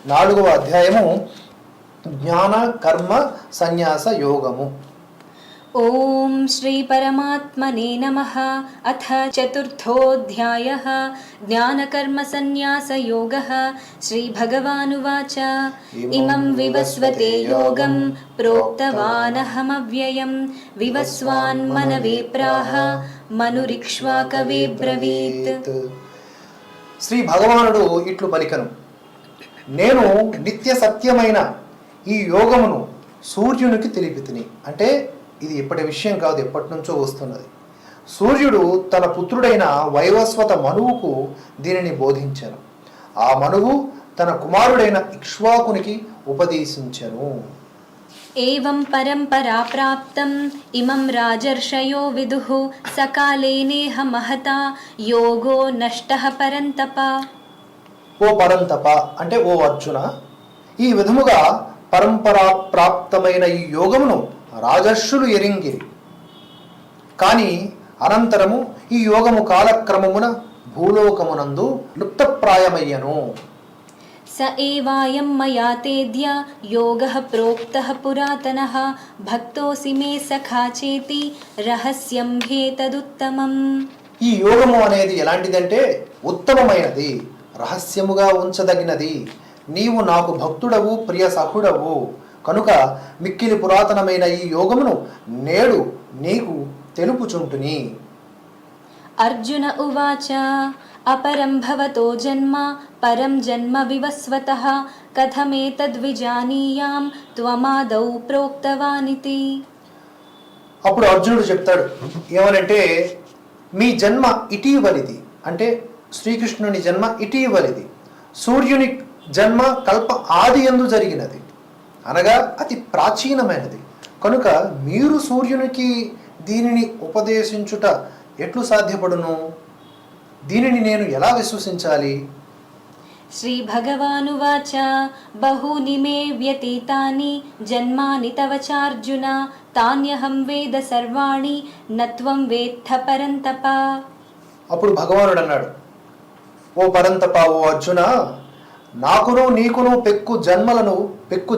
4వ అధ్యాయము జ్ఞాన కర్మ సన్యాస యోగము. ఓం శ్రీ పరమాత్మనే నమః. అథ చతుర్థోऽధ్యాయః జ్ఞానకర్మ సన్యాస యోగః. శ్రీ భగవానువాచ ఇమం వివస్వతే యోగం ప్రోక్తవానహమవ్యయం వివస్వాన్ మనవే ప్రాహ మనురిక్ష్వాకవే బ్రవీత్. శ్రీ భగవానుడు ఇట్లు పలికను, నేను నిత్య సత్యమైన ఈ యోగమును సూర్యునికి తెలిపితిని. అంటే ఇది ఇప్పటి విషయం కాదు, ఎప్పటి నుంచో వస్తున్నది. సూర్యుడు తన పుత్రుడైన వైవస్వత మనువుకు దీనిని బోధించాను. ఆ మనువు తన కుమారుడైన ఇక్ష్వాకునికి ఉపదేశించెను. ఏవం పరంపరా ప్రాప్తం ఇమం రాజర్షయో విదుః సకాలేనేహ మహతా యోగో నష్టః పరంతప. ఓ పరంతప అంటే ఓ అర్జున, ఈ విధముగా పరంపరా ప్రాప్తమైన ఈ యోగమును రాజర్షులు ఎరింగిరి. కానీ అనంతరము ఈ యోగము కాలక్రమమున భూలోకమునందు లుప్తప్రాయమయ్యను. స ఏవాయం మయా తేద్య యోగః ప్రోక్తః పురాతనః భక్తోసి మే సఖా చేతి రహస్యం హేతదుత్తమం. ఈ యోగము అనేది ఎలాంటిదంటే ఉత్తమమైనది, రహస్యముగా ఉంచదగినది. నీవు నాకు భక్తుడవు, ప్రియ సఖుడవు కనుక మిక్కిలి పురాతనమైన ఈ యోగమును నేడు నీకు తెలుపుచుంటుని. అర్జున ఉవాచ అపరం భవతో జన్మ పరం జన్మ వివస్వతః కథమేతద్విజానీయాం త్వమాదౌ ప్రోక్తవానితి. అప్పుడు అర్జునుడు చెప్తాడు ఏమనంటే, మీ జన్మ ఇటీవలిది, అంటే శ్రీకృష్ణుని జన్మ ఇటీవలిది. సూర్యుని జన్మ కల్ప ఆది యందు జరిగినది, అనగా అతి ప్రాచీనమైనది. కనుక మీరు సూర్యునికి దీనిని ఉపదేశించుట ఎట్లు సాధ్యపడును? దీనిని నేను ఎలా విశ్వసించాలి? శ్రీ భగవానువాచ బహూని మే వ్యతీతాని జన్మాని తవ చార్జున తాన్యహం వేద సర్వాణి నత్వం వేత్థ పరంతప. అప్పుడు భగవానుడు అన్నాడు, ఓ పరంతప, ఓ అర్జున, నాకును నీకును పెక్కు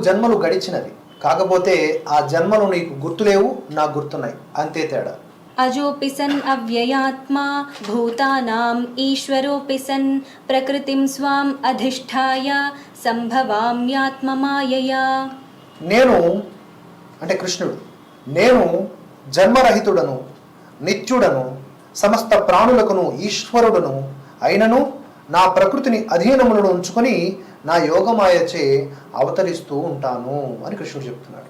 జన్మలు గడిచినవి. కాకపోతే ఆ జన్మలు నీకు గుర్తులేవు, నాకు గుర్తున్నాయి, అంతే తేడా. అజోపి సన్ అవ్యయాత్మా భూతానాం ఈశ్వరోపి సన్ ప్రకృతిం స్వాం అధిష్ఠాయ సంభవామ్యాత్మమాయయా. నేను అంటే కృష్ణుడు, నేను జన్మరహితుడను, నిత్యుడను, సమస్త ప్రాణులకును ఈశ్వరుడను అయినను నా ప్రకృతిని అధీనములను ఉంచుకొని నా యోగమాయచే అవతరిస్తూ ఉంటాను అని కృష్ణుడు చెప్తున్నాడు.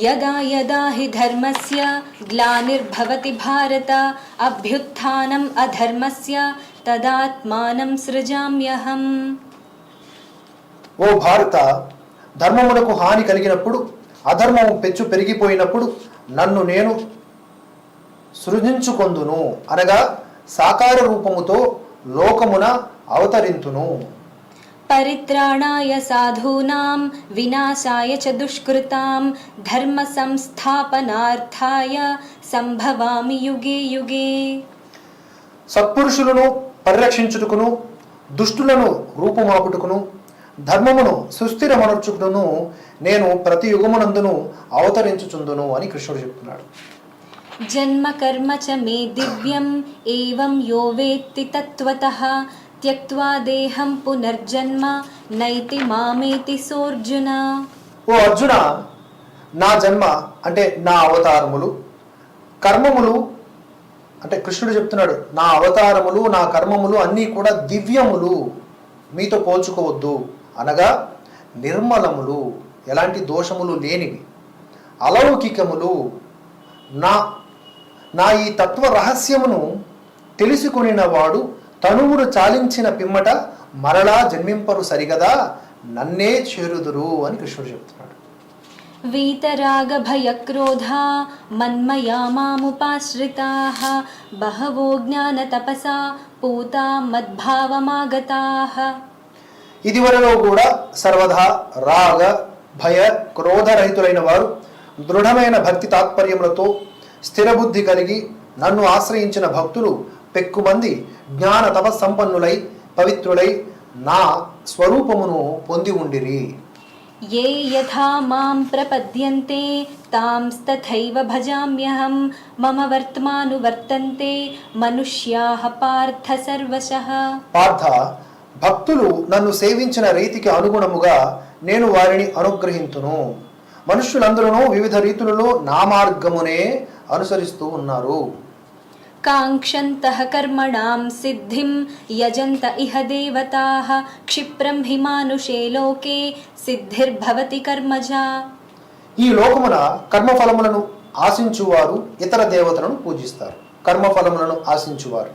యదా యదా హి ధర్మస్య గ్లానిర్భవతి భారత అభ్యుత్థానం అధర్మస్య తదాత్మానం సృజామ్యహం. ఓ భారత, ధర్మమునకు హాని కలిగినప్పుడు, అధర్మము పెచ్చు పెరిగిపోయినప్పుడు నన్ను నేను సృజించుకొందును, అనగా సాకార రూపముతో లోకమున అవతరింతును. పరిత్రాణాయ సాధూనాం వినాశాయ చ దుష్కృతాం ధర్మ సంస్థాపనార్థాయ సంభవామి యుగే యుగే. సత్పురుషులను పరిరక్షించుటకును, దుష్టులను రూపుమాపుటకును, ధర్మమును సుస్థిరమనర్చుకును నేను ప్రతి యుగమునందును అవతరించుచుందును అని కృష్ణుడు చెప్తున్నాడు. జన్మ కర్మ చ మే దివ్యం ఏవం యో వేత్తి తత్వతః త్యక్త్వా దేహం పునర్జన్మ నైతి మామేతి సోర్జున. ఓ అర్జున, నా జన్మ అంటే నా అవతారములు, కర్మములు అంటే కృష్ణుడు చెప్తున్నాడు, నా అవతారములు నా కర్మములు అన్నీ కూడా దివ్యములు, మీతో పోల్చుకోవద్దు, అనగా నిర్మలములు, ఎలాంటి దోషములు లేనివి, అలౌకికములు. నా ఈ తత్వ రహస్యమును తెలుసుకొనిన వాడు తనువును చాలించిన పిమ్మట మరలా జన్మింపరు సరిగదా, నన్నే చేరుదురు అని కృష్ణుడు చెప్తున్నాడు. వీతరాగ భయక్రోధా మన్మయా మాముపాశ్రితాః బహవో జ్ఞాన తపసా పూతా మద్భావమాగతాః. ఇదివరలో కూడా సర్వదా రాగ భయ క్రోధరహితులైన వారు దృఢమైన భక్తి తాత్పర్యములతో స్థిరబుద్ధి కలిగి నన్ను ఆశ్రయించిన భక్తులు పెక్కుమంది జ్ఞాన తపస్సంపన్నులై పవిత్రులై నా స్వరూపమును పొంది ఉండిరి. ये यथा मां प्रपद्यन्ते तांस्तथैव भजाम्यहं मम वर्त्मानुवर्तन्ते मनुष्याः पार्थ सर्वशः. పార్థ, భక్తులు నన్ను సేవించిన రీతికి అనుగుణముగా నేను వారిని అనుగ్రహింతును. మనుష్యులందరూ వివిధ రీతులలో నా మార్గమునే అనుసరిస్తూ ఉన్నారు. काङ्क्षन्तः कर्मणां सिद्धिं यजन्त इह देवताः क्षिप्रं हि मानुषे लोके सिद्धिर्भवति कर्मजा. ఈ లోకమున కర్మఫలములను ఆశించువారు ఇతర దేవతలను పూజిస్తారు. కర్మఫలములను ఆశించువారు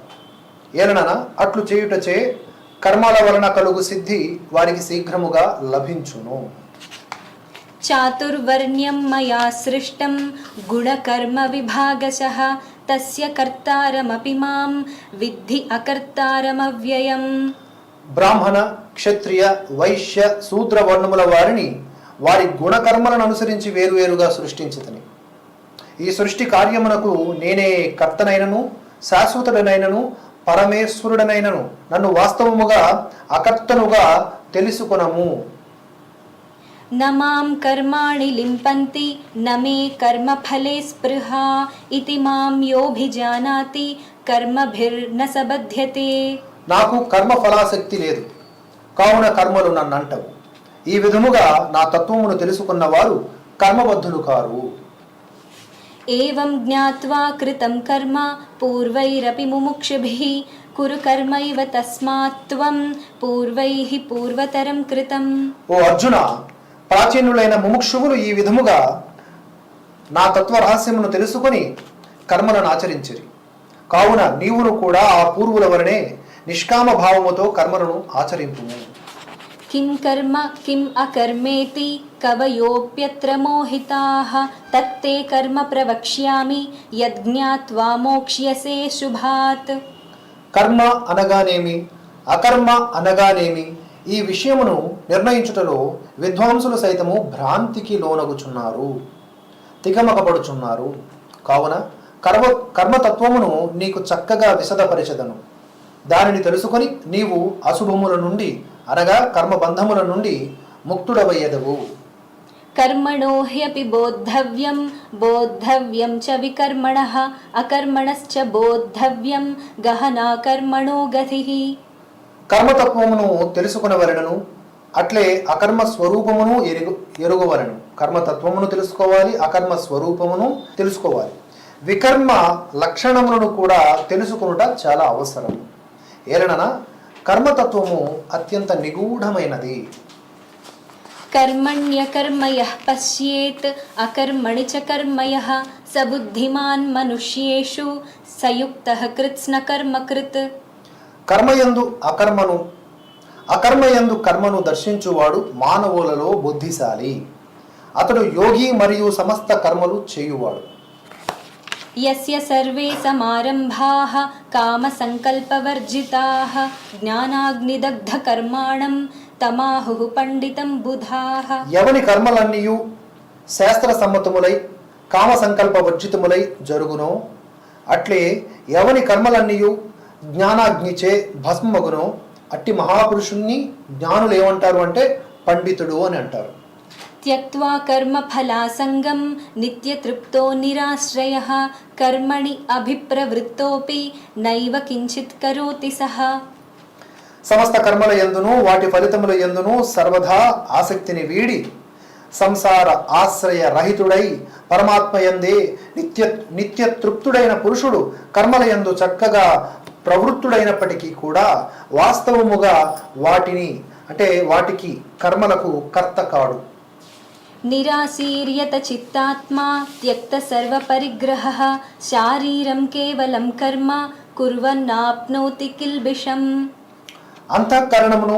ఏలనన అట్లు చేయుటచే కర్మల వలన కలుగు సిద్ధి వారికి శీఘ్రముగా లభించును. चातुर्वर्ण्यं मया सृष्टं गुणकर्म विभागशः तस्य कर्तारमपि मां विद्धि अकर्तारमव्ययम्. బ్రాహ్మణ, క్షత్రియ, వైశ్య, శూద్ర వర్ణముల వారిని వారి గుణకర్మలను అనుసరించి వేరువేరుగా సృష్టించితని. ఈ సృష్టి కార్యమునకు నేనే కర్తనైనను శాశ్వతుడనైనను పరమేశ్వరుడనైనను నన్ను వాస్తవముగా అకర్తనుగా తెలుసుకొనము. न मां कर्माणि लिम्पन्ति न मे कर्मफले स्पृहा इति मां योऽभिजानाति कर्मभिर्न स बध्यते. నాకు కర్మ ఫలాసక్తి లేదు, కావున కర్మలు నన్నంటవు. ఈ విధముగా నా తత్వమును తెలుసుకున్నవారు కర్మబద్ధులు కారు. एवं ज्ञात्वा कृतं कर्म पूर्वैरपि मुमुक्षुभिः कुरु कर्मैव तस्मात् त्वं पूर्वैः पूर्वतरं कृतम्. ఓ అర్జున, ప్రాచీనులైన ముముక్షువులు ఈ విధముగా నా తత్వ రహస్యమును తెలుసుకొని కర్మలను ఆచరించిరి. కావున నీవును కూడా ఆ పూర్వుల వలనే నిష్కామ భావముతో కర్మలను ఆచరింపుము. किं कर्म किम् अकर्मेति कवयोऽप्यत्र मोहिताः तत्ते कर्म प्रवक्ष्यामि यज्ञात्वा मोक्ष्यसे शुभात्. కర్మ అనగానేమి, అకర్మ అనగానేమి, ఈ విషయమును నిర్ణయించుటలో విద్వాంసులు సైతము భ్రాంతికి లోనగుచున్నారు, తికమకపడుచున్నారు. కావున కర్మతత్వమును నీకు చక్కగా విశదపరిచెదను. దానిని తెలుసుకొని నీవు అశుభముల నుండి అనగా కర్మబంధముల నుండి ముక్తుడవయ్యదవు. कर्मणो ह्यपि बोद्धव्यं बोद्धव्यं च विकर्मणः अकर्मणश्च बोद्धव्यं गहना कर्मणो गतिः. కర్మతత్వమును తెలుసుకునవలెనను, అట్లే అకర్మ స్వరూపమును ఎరుగవలెను. కర్మతత్వమును తెలుసుకోవాలి, అకర్మ స్వరూపమును తెలుసుకోవాలి. వికర్మ లక్షణములను కూడా తెలుసుకునుట చాలా అవసరం. ఏలనన కర్మతత్వము అత్యంత నిగూఢమైనది. कर्मण्यकर्मयः पश्येत् अकर्मणि च कर्मयः स बुद्धिमान् मनुष्येषु सयुक्तः कृत्स्नकर्मकृत्. అకర్మయందు కర్మను దర్శించువాడు మానవులలో బుద్ధిశాలి. అతడు యోగి మరియు సమస్త కర్మలు చేయువాడు. यस्य सर्वे समारम्भाः कामसङ्कल्पवर्जिताः ज्ञानाग्निदग्धकर्माणं तमाहुः పండితం బుధాః. ఎవని కర్మలన్నీయు శాస్త్ర సమ్మతములై కామ సంకల్ప వర్జితములై జరుగునో, అట్లే ఎవని కర్మలన్నీయు జ్ఞానాగ్నిచే భస్మగునో అట్టి మహాపురుషుణ్ణి జ్ఞానులు ఏమంటారు అంటే పండితుడు అని అంటారు. त्यक्त्वा कर्मफलासङ्गं नित्यतृप्तो निराश्रयः कर्मणि अभिप्रवृत्तोऽपि नैव किञ्चित् करोति सः. సమస్త కర్మల యందును వాటి ఫలితముల యందును సర్వదా ఆసక్తిని వీడి సంసార ఆశ్రయ రహితుడై పరమాత్మయందే నిత్య తృప్తుడైన పురుషుడు కర్మల యందు చక్కగా ప్రవృత్తుడైనప్పటికీ కూడా వాస్తవముగా వాటికి కర్మలకు కర్త కాడు. निराशीर्यत चित्तात्मा त्यक्त सर्वपरिग्रहः शारीरं केवलं कर्म कुर्वन्नाप्नोति किल्बिषम्. అంతఃకరణమును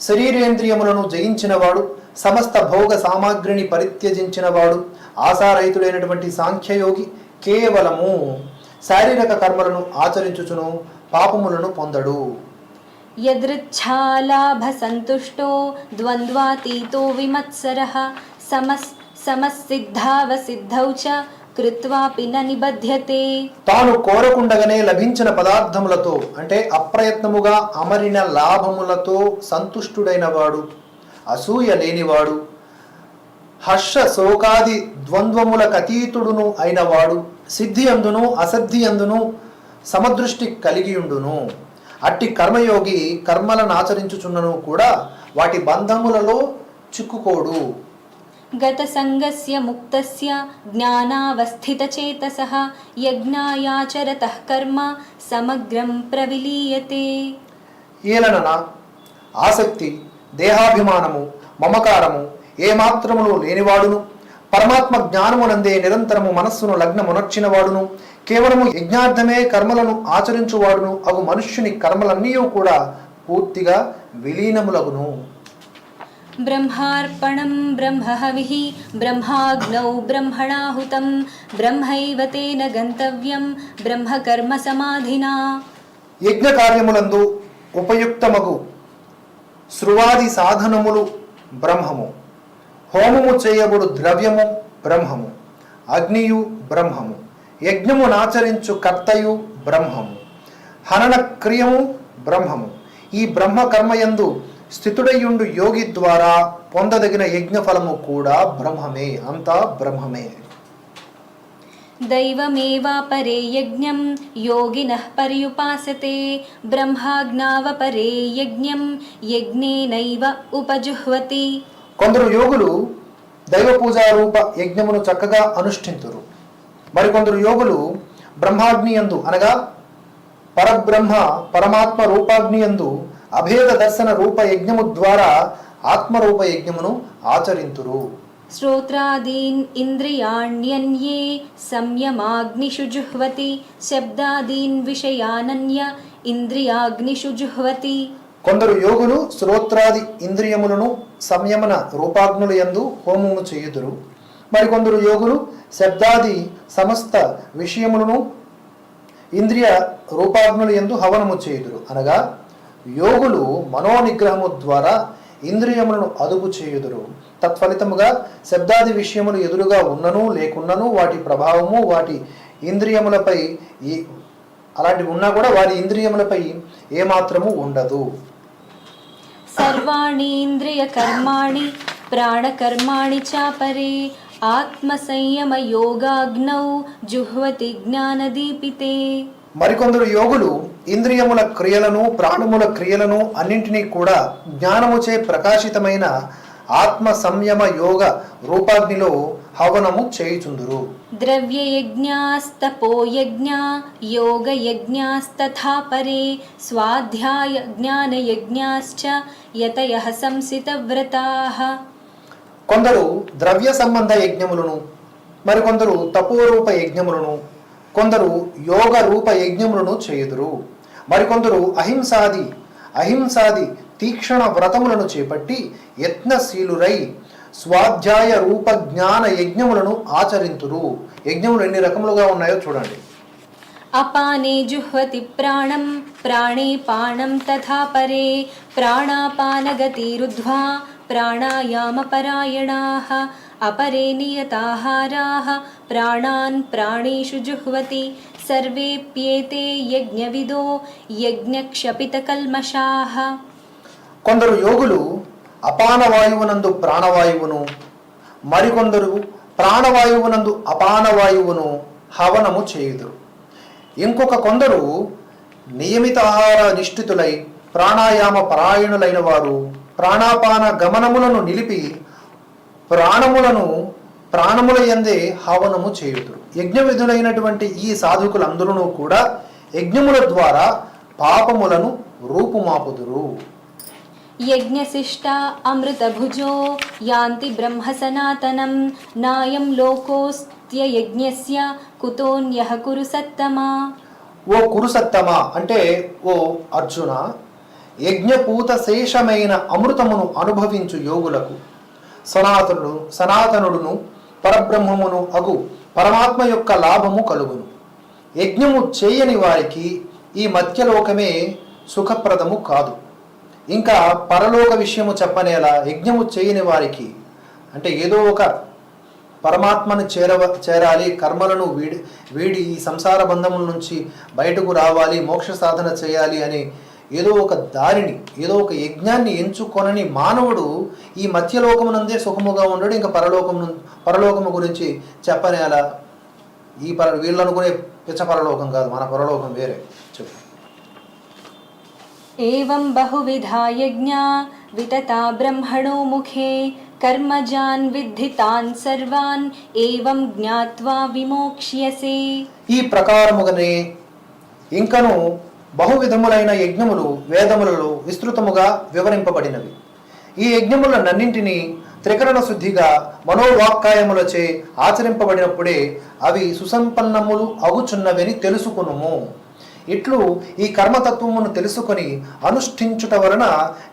శరీరేంద్రియములను జయించినవాడు, సమస్త భోగ సామాగ్రిని పరిత్యజించినవాడు, ఆశారహితుడైనటువంటి సాంఖ్యయోగి కేవలము శారీరక కర్మలను ఆచరించుచును పాపములను పొందడు. यदृच्छालाभसन्तुष्टो द्वन्द्वातीतो विमत्सरः समस्सिद्धावसिद्धौ च కృత్వాపి న నిబధ్యతే. తాను కోరకుండగానే లభించిన పదార్థములతో అంటే అప్రయత్నముగా అమరిన లాభములతో సంతుష్టుడైన వాడు, అసూయ లేనివాడు, హర్ష శోకాది ద్వంద్వములకు అతీతుడును అయినవాడు, సిద్ధి అందును అసిద్ధి అందును సమదృష్టి కలిగియుండును. అట్టి కర్మయోగి కర్మలను ఆచరించుచున్నను కూడా వాటి బంధములలో చిక్కుకోడు. గత సంగస్య ముక్తస్య జ్ఞానావస్థితచేతసః యజ్ఞాయాచరతః కర్మ సమగ్రం ప్రవిలీయతే. ఏలనన ఆసక్తి, దేహాభిమానము, మమకారము ఏమాత్రములు లేనివాడును, పరమాత్మ జ్ఞానమునందే నిరంతరము మనస్సును లగ్నమునర్చినవాడును, కేవలము యజ్ఞార్థమే కర్మలను ఆచరించువాడును అగు మనుష్యుని కర్మలన్నీ కూడా పూర్తిగా విలీనములగును. బ్రహ్మార్పణం బ్రహ్మహవిః బ్రహ్మాగ్నౌ బ్రహ్మణాహుతం బ్రహ్మైవ తేన గంతవ్యం బ్రహ్మకర్మ సమాధినా. యజ్ఞ కార్యములందు ఉపయుక్తమగు శృవాది సాధనములు బ్రహ్మము, హోమము చేయబడు ద్రవ్యము బ్రహ్మము, అగ్నియు బ్రహ్మము, యజ్ఞమునాచరించు కర్తయు బ్రహ్మము, హనన క్రియము బ్రహ్మము. ఈ బ్రహ్మ కర్మయందు స్థితుడయ్యుండు యోగి ద్వారా పొందదగిన యజ్ఞఫలము కూడా బ్రహ్మమే, అంతా బ్రహ్మమే. దైవమేవాపరే యజ్ఞం యోగినః పర్యుపాసతే బ్రహ్మాజ్ఞావపరే యజ్ఞం యజ్ఞేనైవ ఉపజుహ్వతి. కొందరు యోగులు దైవ పూజారూప యజ్ఞమును చక్కగా అనుష్ఠింతురు. మరికొందరు యోగులు బ్రహ్మాగ్నియందు అనగా పరబ్రహ్మ పరమాత్మ రూపాగ్నియందు అభేద దర్శన రూప యజ్ఞము ద్వారా ఆత్మరూప యజ్ఞమును ఆచరింతురు. శ్రోత్రాదీన్ ఇంద్రియాణ్యన్యే సంయమాగ్నిషు జుహ్వతి శబ్దాదీన్ విషయానన్య ఇంద్రియాగ్నిషు జుహ్వతి. కొందరు యోగులు శ్రోత్రాది ఇంద్రియములను సంయమన రూపాగ్నుల యందు హోమము చేయుదురు. మరికొందరు యోగులు శబ్దాది సమస్త విషయములను ఇంద్రియ రూపాగ్నుల యందు హవనము చేయుదురు. అనగా యోగులు మనోనిగ్రహము ద్వారా ఇంద్రియములను అదుపు చేయుదురు. తత్ఫలితముగా శబ్దాది విషయములు ఎదురుగా ఉన్నను లేకున్నను వాటి ప్రభావము వాటి ఇంద్రియములపై అలాంటివి ఉన్నా కూడా వారి ఇంద్రియములపై ఏమాత్రము ఉండదు. సర్వాణి ఇంద్రియ కర్మాణి ప్రాణకర్మాణి చాపరే ఆత్మ సంయమ యోగాగ్నౌ జుహ్వతి జ్ఞానదీపితే. మరికొందరు యోగులు ఇంద్రియముల క్రియలను ప్రాణముల క్రియలను అన్నింటినీ కూడా జ్ఞానముచే ప్రకాశితమైన ఆత్మ సంయమ యోగ రూపాగ్నిలో హవనము చేయుచుందురు. ద్రవ్యయజ్ఞాస్తపోయజ్ఞా యోగయజ్ఞాస్తథా పరే స్వాధ్యాయ జ్ఞానయజ్ఞాశ్చ యతయః సంసితవ్రతాః. కొందరు ద్రవ్య సంబంధ యజ్ఞములను, మరికొందరు తపోరూప యజ్ఞములను, కొందరు యోగ రూప యజ్ఞములను చేయుదురు. మరికొందరు అహింసాది తీక్షణ వ్రతములను చేపట్టి యత్నశీలురై స్వాధ్యాయ రూప జ్ఞాన యజ్ఞములను ఆచరింతురు. యజ్ఞములు ఎన్ని రకములుగా ఉన్నాయో చూడండి. అపానే జుహ్వతి ప్రాణం ప్రాణే పానం తథా పరే ప్రాణాపానగతిరుద్ధ్వా ప్రాణాయామపరాయణాః అపరే నియతాహారాః ప్రాణాన్ ప్రాణేషు జుహ్వతి సర్వేప్యేతే యజ్ఞవిదో యజ్ఞక్షపితకల్మషాః. కొందరు యోగులు అపానవాయువునందు ప్రాణవాయువును, మరికొందరు ప్రాణవాయువునందు అపానవాయువును హవనము చేయుదురు. ఇంకొక కొందరు నియమిత ఆహార నిష్ఠితులై ప్రాణాయామ పరాయణులైన వారు ప్రాణాపాన గమనములను నిలిపి ప్రాణముల యందే హవనము చేయుదురు. యజ్ఞ విధులైనటువంటి ఈ సాధకులందరూ కూడా యజ్ఞముల ద్వారా పాపములను రూపుమాపుదురు. యజ్ఞశిష్ట అమృతభుజో యాంతి బ్రహ్మ సనాతనం నాయం లోకోస్త్యయజ్ఞస్య కుతోన్యః కురు సత్తమా. ఓ కురుసత్తమ అంటే ఓ అర్జున, యజ్ఞపూత శేషమైన అమృతమును అనుభవించు యోగులకు సనాతనుడును పరబ్రహ్మమును అగు పరమాత్మ యొక్క లాభము కలుగును. యజ్ఞము చేయని వారికి ఈ మధ్యలోకమే సుఖప్రదము కాదు. ఇంకా పరలోక విషయము చెప్పనేలా యజ్ఞము చేయని వారికి అంటే ఏదో ఒక పరమాత్మను చేరాలి, కర్మలను వీడి ఈ సంసార బంధముల నుంచి బయటకు రావాలి, మోక్ష సాధన చేయాలి అని ఏదో ఒక దారిని, ఏదో ఒక యజ్ఞాన్ని ఎంచుకొనని మానవుడు ఈ మధ్యలోకమునందే సుఖముగా ఉండడు. ఇంకా పరలోకము గురించి చెప్పని అలా వీళ్ళు అనుకునే పిచ్చ పరలోకం కాదు, మన పరలోకం వేరే. చెప్పు. ఏవం బహువిధా యజ్ఞా వితతా బ్రహ్మణో ముఖే కర్మజాన్ విద్ధితాన్ సర్వాన్ ఏవం జ్ఞాత్వా విమోక్ష్యసే. ఈ ప్రకారముగానే ఇంకను బహువిధములైన యజ్ఞములు వేదములలో విస్తృతముగా వివరింపబడినవి. ఈ యజ్ఞములన్నింటినీ త్రికరణ శుద్ధిగా మనోవాక్కాయములచే ఆచరింపబడినప్పుడే అవి సుసంపన్నములు అగుచున్నవని తెలుసుకునుము. ఇట్లు ఈ కర్మతత్వమును తెలుసుకొని అనుష్ఠించుట వలన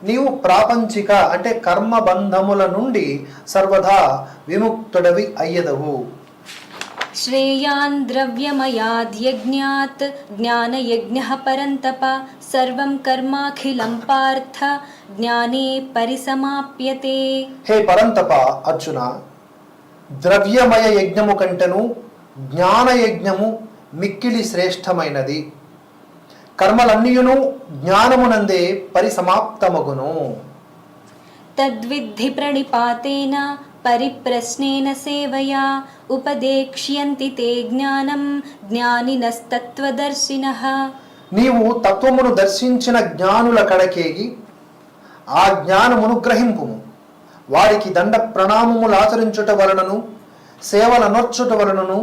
నీవు ప్రాపంచిక అంటే కర్మబంధముల నుండి సర్వదా విముక్తుడవి అయ్యదవు. శ్రేయాన్ ద్రవ్యమయాద్యజ్ఞాత్ జ్ఞానయజ్ఞః పరంతప సర్వం కర్మాఖిలం పార్థ జ్ఞానే పరిసమాప్యతే. హే పరంతప అర్జున, ద్రవ్యమయ యజ్ఞము కంటెను జ్ఞాన యజ్ఞము మిక్కిలి శ్రేష్టమైనది. కర్మలన్నీయును జ్ఞానమునందే పరిసమాప్తమగును. తద్విద్ధి ప్రణిపాతేన పరిప్రశ్నేన సేవయా ఉపదేక్ష్యంతి తే జ్ఞానం జ్ఞానినస్తత్వదర్శినః. నీవు తత్వమును దర్శించిన జ్ఞానుల కడకేగి ఆ జ్ఞానమును గ్రహింపుము. వారికి దండ ప్రణామములాచరించుట వలనను సేవలనర్చుట వలనను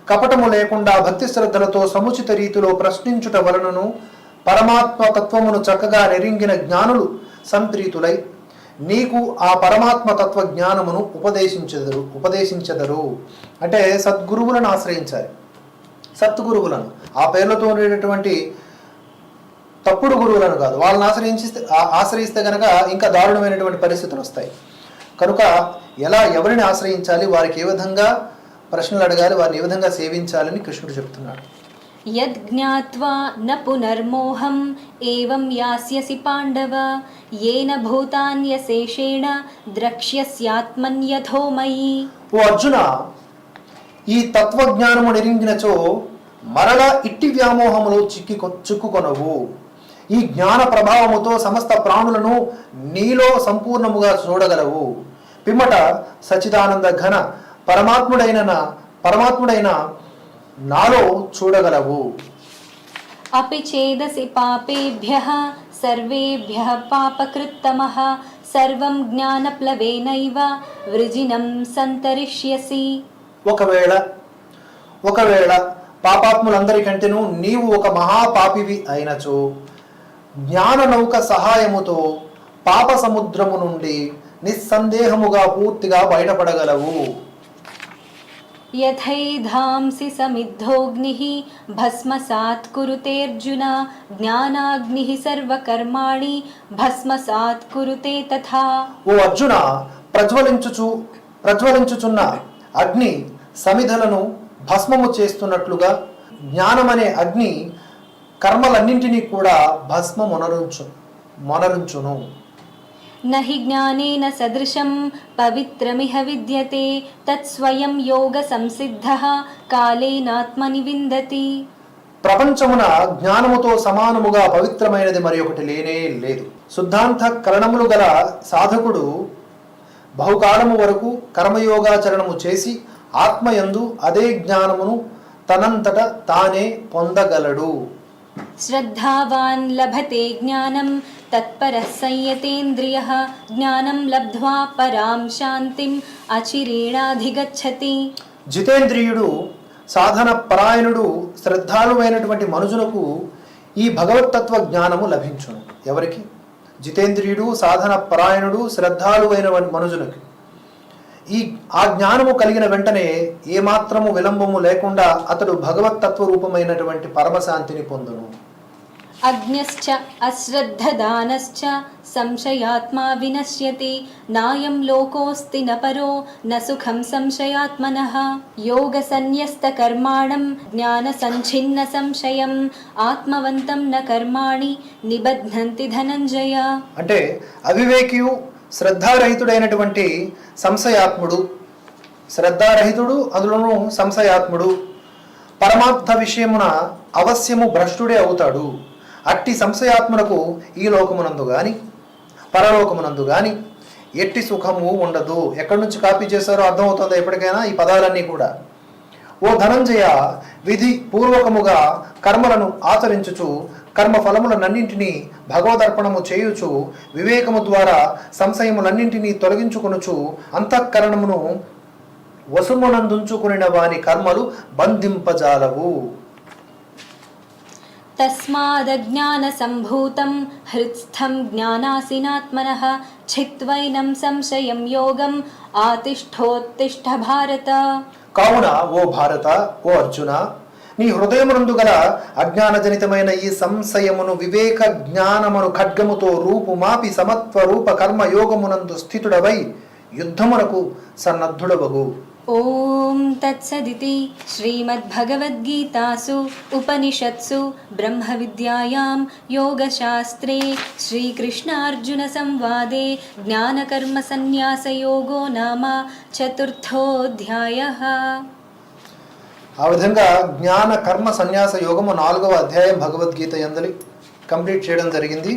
కపటము లేకుండా భక్తి శ్రద్ధలతో సముచిత రీతిలో ప్రశ్నించుట వలనను పరమాత్మ తత్వమును చక్కగా నెరింగిన జ్ఞానులు సంప్రీతులై నీకు ఆ పరమాత్మ తత్వ జ్ఞానమును ఉపదేశించెదరు. అంటే సద్గురువులను ఆశ్రయించాలి. సద్గురువులను, ఆ పేర్లతో ఉండేటటువంటి తప్పుడు గురువులను కాదు, వాళ్ళని ఆశ్రయిస్తే కనుక ఇంకా దారుణమైనటువంటి పరిస్థితులు వస్తాయి. కనుక ఎవరిని ఆశ్రయించాలి, వారికి ఏ విధంగా ప్రశ్నలు అడగాలి, వారిని ఏ విధంగా సేవించాలని కృష్ణుడు చెప్తున్నాడు. యద్జ్ఞాత్వా న పునర్మోహం ఏవం యాస్యసి పాండవయేన భూతాన్యశేషేణ ద్రక్ష్యస్యాత్మన్యథోమయి. ఓ అర్జున, ఈ తత్వజ్ఞానము నెరింగినచో మరలా ఇట్టి వ్యామోహములో చిక్కుకొనవు. ఈ జ్ఞాన ప్రభావముతో సమస్త ప్రాణులను నీలో సంపూర్ణముగా చూడగలవు. పిమ్మట సచిదానంద ఘన పరమాత్ముడైన నాలో చూడగలవు. అపి చేదసి పాపేభ్యః సర్వేభ్యః పాపకృత్తమః సర్వం జ్ఞానప్లవేనైవ వృజినం సంతరిష్యసి. ఒకవేళ పాపాత్ములందరికంటేను నీవు ఒక మహాపాపివి అయినచో జ్ఞాన నౌక సహాయముతో పాప సముద్రము నుండి నిస్సందేహముగా పూర్తిగా బయటపడగలవు. యథైధాంసి సమిద్ధోగ్నిః భస్మసాత్ కురుతేర్జున జ్ఞానాగ్నిః సర్వకర్మాణి భస్మసాత్ కురుతే తథా. ఓ అర్జున, ప్రజ్వలించుచున్న అగ్ని సమిధలను భస్మము చేస్తున్నట్లుగా జ్ఞానమనే అగ్ని కర్మలన్నింటినీ కూడా మొనరుంచును. నహి జ్ఞానేన సదృశం పవిత్రమిహ విద్యతే తత్స్వయం యోగ సంసిద్ధః కాలేనాత్మని విందతి. ప్రపంచమున జ్ఞానముతో సమానముగా పవిత్రమైనది మరి ఒకటి లేనే లేదు. శుద్ధాంత కరణములు గల సాధకుడు బహుకాలము వరకు కర్మయోగాచరణము చేసి ఆత్మయందు అదే జ్ఞానమును తనంతట తానే పొందగలడు. శ్రద్ధావాన్ లభతే జ్ఞానం తత్పరః సంయతేంద్రియః జ్ఞానం లబ్ధ్వా పరాం శాంతిం అచిరేణాధిగచ్చతి. జితేంద్రియుడు, సాధన పరాయణుడు, శ్రద్ధాళువైనటువంటి మనుజునకు ఈ భగవత్తత్వ జ్ఞానము లభించును. ఎవరికి? జితేంద్రియుడు, సాధన పరాయణుడు, శ్రద్ధాళువైన మనుజునకి ఆ జ్ఞానము కలిగిన వెంటనే ఏమాత్రము విలంబము లేకుండా అతడు భగవత్తత్వ రూపమైనటువంటి పరమశాంతిని పొందును. అజ్ఞశ్చ అశ్రద్ధదానశ్చ సంశయాత్మా వినశ్యతి నాయం లోకోస్తి న పరో న సుఖం సంశయాత్మనః యోగ సన్యస్త కర్మాణం జ్ఞాన సంఛిన్న సంశయం ఆత్మవంతం న కర్మాణి నిబధ్నంతి ధనంజయ. అంటే అవివేకియు, శ్రద్ధారహితుడైనటువంటి సంశయాత్ముడు, శ్రద్ధారహితుడు, అందులోనూ సంశయాత్ముడు, పరమార్థ విషయమున అవశ్యము భ్రష్టుడే అవుతాడు. అట్టి సంశయాత్మునకు ఈ లోకమునందు గాని పరలోకమునందు గాని ఎట్టి సుఖము ఉండదు. ఎక్కడి నుంచి కాపీ చేశారో అర్థమవుతుందో ఎప్పటికైనా ఈ పదాలన్నీ కూడా. ఓ ధనంజయ, విధి పూర్వకముగా కర్మలను ఆచరించుచు కర్మఫలములనన్నింటినీ భగవదర్పణము చేయుచు వివేకము ద్వారా సంశయములన్నింటినీ తొలగించుకొనుచు అంతఃకరణమును వశమునందుంచుకునిన వాని కర్మలు బంధింపజాలవు. తస్మాదజ్ఞాన సంభూతం హృత్స్థం జ్ఞానాసినాత్మనః చిత్వైనం సంశయం యోగం ఆతిష్ఠోత్తిష్ఠ భారత. కావున ఓ భారత, ఓ అర్జున, నీ హృదయమునందు గల అజ్ఞానజనితమైన ఈ సంశయమును వివేక జ్ఞానమును ఖడ్గముతో రూపుమాపి సమత్వ రూప కర్మ యోగమునందు స్థితుడవై యుద్ధమునకు సన్నద్ధుడవగు. ఓం తత్సదితి శ్రీమద్భగవద్గీతాసు ఉపనిషత్సు బ్రహ్మ విద్యాయాం యోగశాస్త్రే శ్రీకృష్ణార్జున సంవాదే జ్ఞానకర్మ సన్యాసయోగో నామ చతుర్థోధ్యాయః. ఆ విధంగా జ్ఞాన కర్మ సన్యాస యోగము 4వ అధ్యాయం భగవద్గీత యందలి కంప్లీట్ చేయడం జరిగింది.